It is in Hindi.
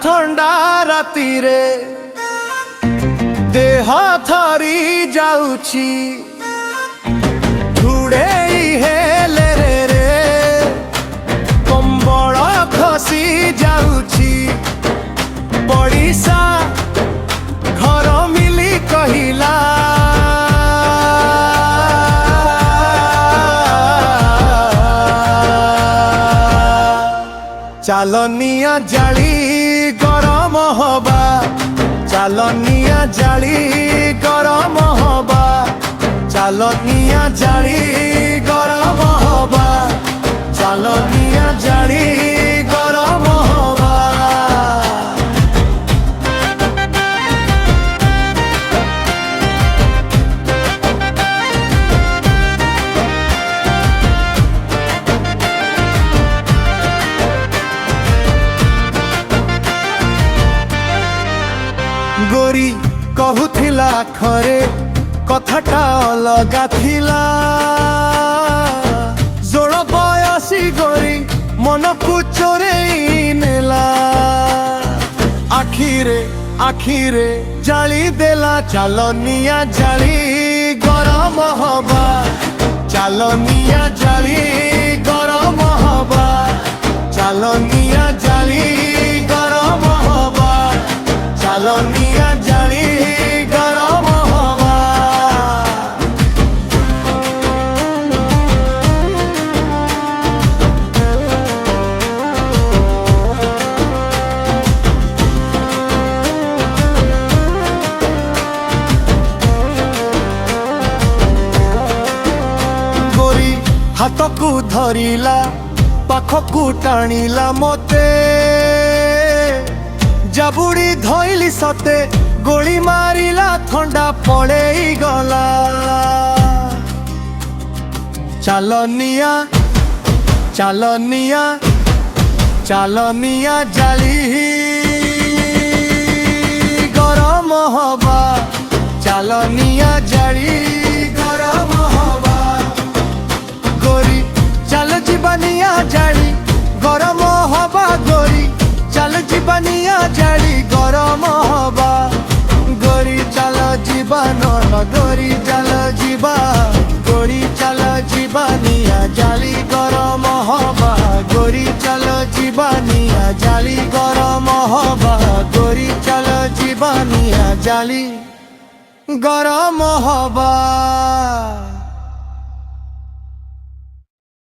थंडा राती रे देह थरी जाउची धुड़ेई हेले रे कंबल खसी जाउची पड़िसा घर मिली कहिला चालनिया जाली गरम हवा चालनिया जाली गरम हवा चालनिया जाली गरम हवा चालनिया जाली गरम हवा गोरी कहूथिला खरे कथाटा अलगा थिला जोड़ बयसी गोरी मन को चोरेई नेला आखिरे जाली देला चालनिया जाली गरम हवा चालनिया जाली गरम हवा चालनिया जाली गरम हवा चालनिया जाली गरम हवा गोरी हाथ को धरिला पाखकू टाणिला मते जाबुड़ी धइली सते गोली मारिला थंडा पड़े गला चालनिया चालनिया चालनिया जाली गरम हवा चालनिया जाली गरम हवा गोरी चल जीवनिया जाली गरम हवा गोरी चल जीवनिया जाली गरम हवा गोरी चल जीवन गोरी चल जीवा गोरी चल जीवनिया जाली गरम हवा गोरी चल जीवनिया जाली गरम हवा गोरी चल जीवनिया जाली गरम हवा।